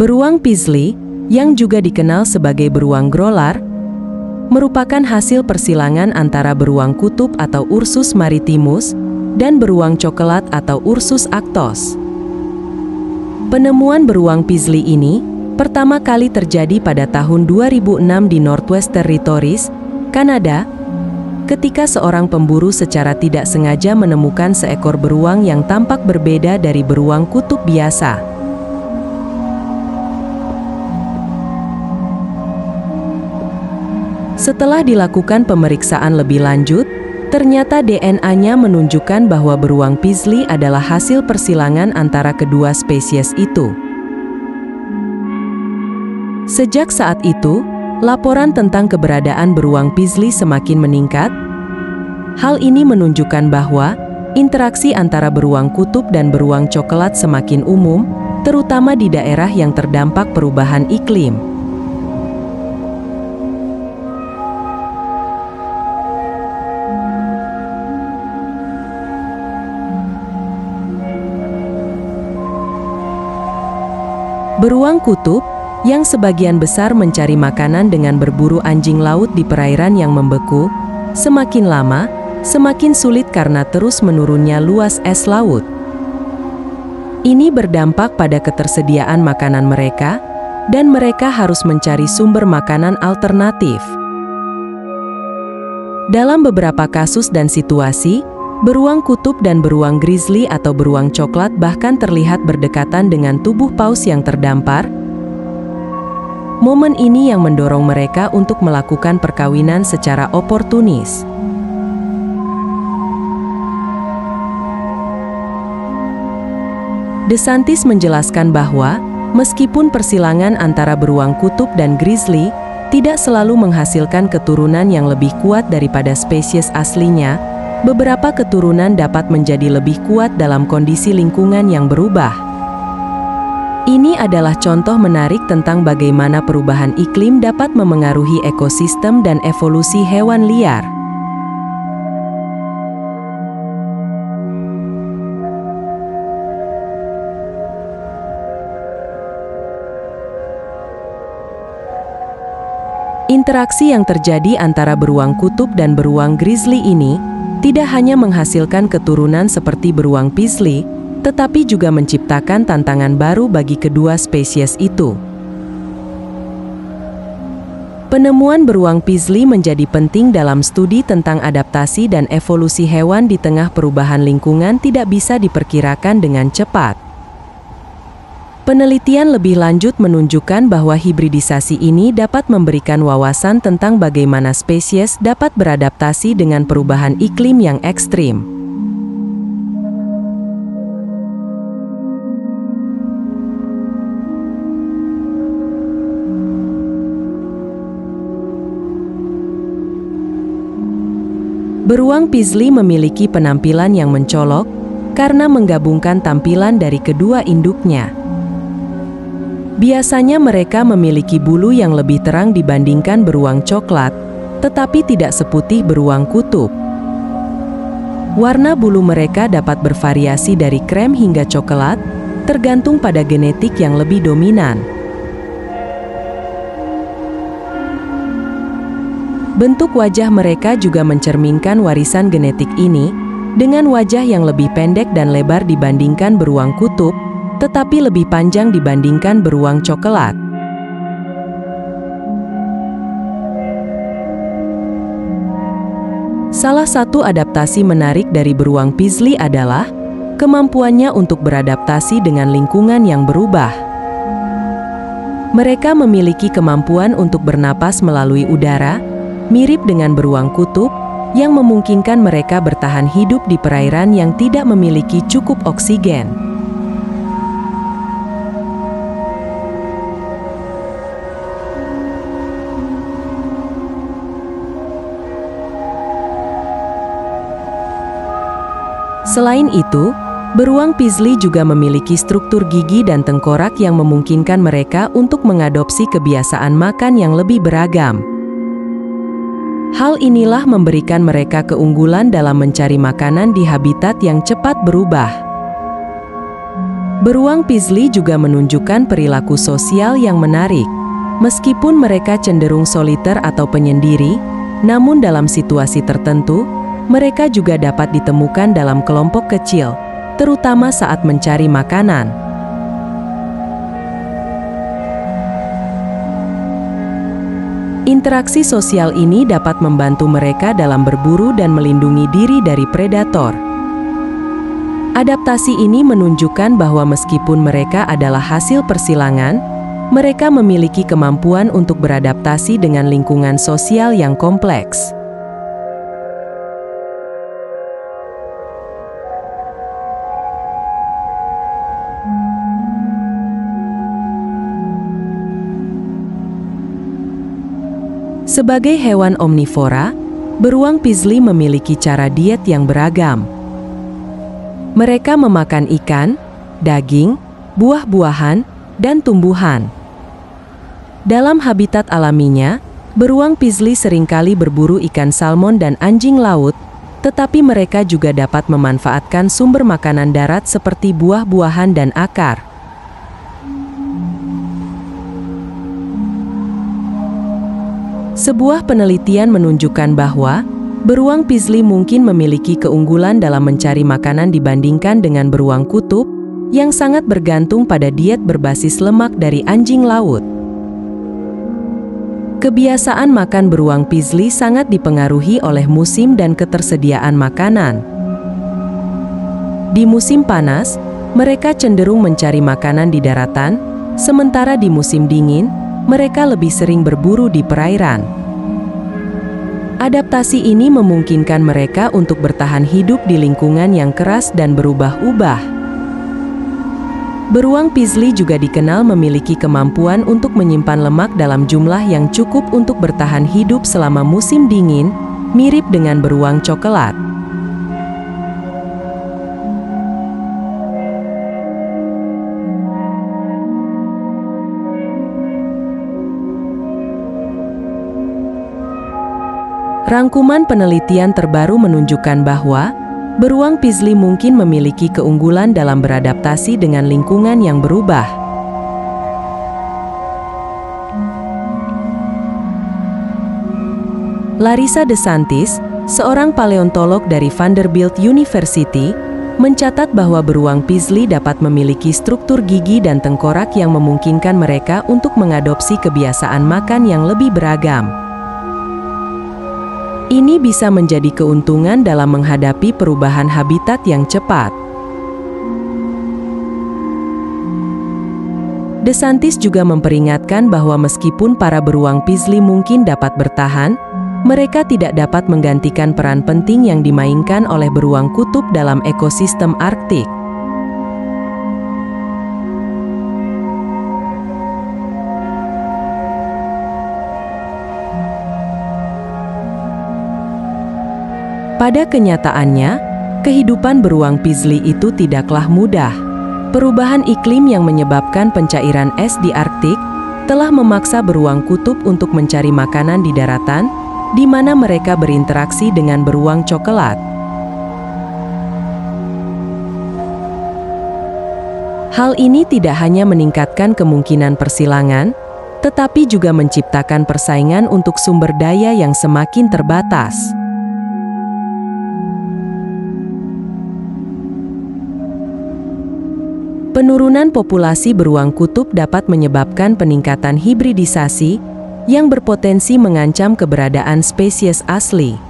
Beruang Paisley, yang juga dikenal sebagai beruang growler, merupakan hasil persilangan antara beruang kutub atau Ursus maritimus dan beruang coklat atau Ursus arctos. Penemuan beruang Paisley ini pertama kali terjadi pada tahun 2006 di Northwest Territories, Kanada, ketika seorang pemburu secara tidak sengaja menemukan seekor beruang yang tampak berbeda dari beruang kutub biasa. Setelah dilakukan pemeriksaan lebih lanjut, ternyata DNA-nya menunjukkan bahwa beruang Paisley adalah hasil persilangan antara kedua spesies itu. Sejak saat itu, laporan tentang keberadaan beruang Paisley semakin meningkat. Hal ini menunjukkan bahwa interaksi antara beruang kutub dan beruang coklat semakin umum, terutama di daerah yang terdampak perubahan iklim. Beruang kutub, yang sebagian besar mencari makanan dengan berburu anjing laut di perairan yang membeku, semakin lama, semakin sulit karena terus menurunnya luas es laut. Ini berdampak pada ketersediaan makanan mereka, dan mereka harus mencari sumber makanan alternatif. Dalam beberapa kasus dan situasi, beruang kutub dan beruang grizzly atau beruang coklat bahkan terlihat berdekatan dengan tubuh paus yang terdampar. Momen ini yang mendorong mereka untuk melakukan perkawinan secara oportunis. DeSantis menjelaskan bahwa, meskipun persilangan antara beruang kutub dan grizzly tidak selalu menghasilkan keturunan yang lebih kuat daripada spesies aslinya, beberapa keturunan dapat menjadi lebih kuat dalam kondisi lingkungan yang berubah. Ini adalah contoh menarik tentang bagaimana perubahan iklim dapat memengaruhi ekosistem dan evolusi hewan liar. Interaksi yang terjadi antara beruang kutub dan beruang grizzly ini tidak hanya menghasilkan keturunan seperti beruang Paisley, tetapi juga menciptakan tantangan baru bagi kedua spesies itu. Penemuan beruang Paisley menjadi penting dalam studi tentang adaptasi dan evolusi hewan di tengah perubahan lingkungan tidak bisa diperkirakan dengan cepat. Penelitian lebih lanjut menunjukkan bahwa hibridisasi ini dapat memberikan wawasan tentang bagaimana spesies dapat beradaptasi dengan perubahan iklim yang ekstrim. Beruang Paisley memiliki penampilan yang mencolok karena menggabungkan tampilan dari kedua induknya. Biasanya mereka memiliki bulu yang lebih terang dibandingkan beruang coklat, tetapi tidak seputih beruang kutub. Warna bulu mereka dapat bervariasi dari krem hingga coklat, tergantung pada genetik yang lebih dominan. Bentuk wajah mereka juga mencerminkan warisan genetik ini, dengan wajah yang lebih pendek dan lebar dibandingkan beruang kutub, tetapi lebih panjang dibandingkan beruang coklat. Salah satu adaptasi menarik dari beruang Paisley adalah kemampuannya untuk beradaptasi dengan lingkungan yang berubah. Mereka memiliki kemampuan untuk bernapas melalui udara, mirip dengan beruang kutub, yang memungkinkan mereka bertahan hidup di perairan yang tidak memiliki cukup oksigen. Selain itu, beruang Paisley juga memiliki struktur gigi dan tengkorak yang memungkinkan mereka untuk mengadopsi kebiasaan makan yang lebih beragam. Hal inilah memberikan mereka keunggulan dalam mencari makanan di habitat yang cepat berubah. Beruang Paisley juga menunjukkan perilaku sosial yang menarik. Meskipun mereka cenderung soliter atau penyendiri, namun dalam situasi tertentu, mereka juga dapat ditemukan dalam kelompok kecil, terutama saat mencari makanan. Interaksi sosial ini dapat membantu mereka dalam berburu dan melindungi diri dari predator. Adaptasi ini menunjukkan bahwa meskipun mereka adalah hasil persilangan, mereka memiliki kemampuan untuk beradaptasi dengan lingkungan sosial yang kompleks. Sebagai hewan omnivora, beruang Paisley memiliki cara diet yang beragam. Mereka memakan ikan, daging, buah-buahan, dan tumbuhan. Dalam habitat alaminya, beruang Paisley seringkali berburu ikan salmon dan anjing laut, tetapi mereka juga dapat memanfaatkan sumber makanan darat seperti buah-buahan dan akar. Sebuah penelitian menunjukkan bahwa beruang Paisley mungkin memiliki keunggulan dalam mencari makanan dibandingkan dengan beruang kutub, yang sangat bergantung pada diet berbasis lemak dari anjing laut. Kebiasaan makan beruang Paisley sangat dipengaruhi oleh musim dan ketersediaan makanan. Di musim panas, mereka cenderung mencari makanan di daratan, sementara di musim dingin, mereka lebih sering berburu di perairan. Adaptasi ini memungkinkan mereka untuk bertahan hidup di lingkungan yang keras dan berubah-ubah. Beruang Paisley juga dikenal memiliki kemampuan untuk menyimpan lemak dalam jumlah yang cukup untuk bertahan hidup selama musim dingin, mirip dengan beruang coklat. Rangkuman penelitian terbaru menunjukkan bahwa beruang Paisley mungkin memiliki keunggulan dalam beradaptasi dengan lingkungan yang berubah. Larissa DeSantis, seorang paleontolog dari Vanderbilt University, mencatat bahwa beruang Paisley dapat memiliki struktur gigi dan tengkorak yang memungkinkan mereka untuk mengadopsi kebiasaan makan yang lebih beragam. Ini bisa menjadi keuntungan dalam menghadapi perubahan habitat yang cepat. DeSantis juga memperingatkan bahwa meskipun para beruang Paisley mungkin dapat bertahan, mereka tidak dapat menggantikan peran penting yang dimainkan oleh beruang kutub dalam ekosistem Arktik. Pada kenyataannya, kehidupan beruang Paisley itu tidaklah mudah. Perubahan iklim yang menyebabkan pencairan es di Arktik telah memaksa beruang kutub untuk mencari makanan di daratan, di mana mereka berinteraksi dengan beruang coklat. Hal ini tidak hanya meningkatkan kemungkinan persilangan, tetapi juga menciptakan persaingan untuk sumber daya yang semakin terbatas. Penurunan populasi beruang kutub dapat menyebabkan peningkatan hibridisasi yang berpotensi mengancam keberadaan spesies asli.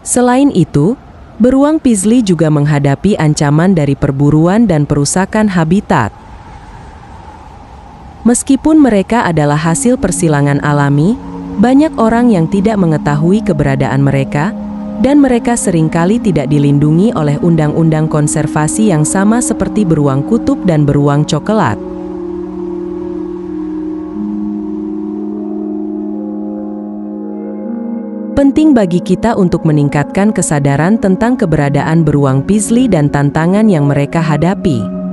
Selain itu, beruang Paisley juga menghadapi ancaman dari perburuan dan perusakan habitat. Meskipun mereka adalah hasil persilangan alami, banyak orang yang tidak mengetahui keberadaan mereka, dan mereka seringkali tidak dilindungi oleh undang-undang konservasi yang sama seperti beruang kutub dan beruang coklat. Penting bagi kita untuk meningkatkan kesadaran tentang keberadaan beruang Paisley dan tantangan yang mereka hadapi.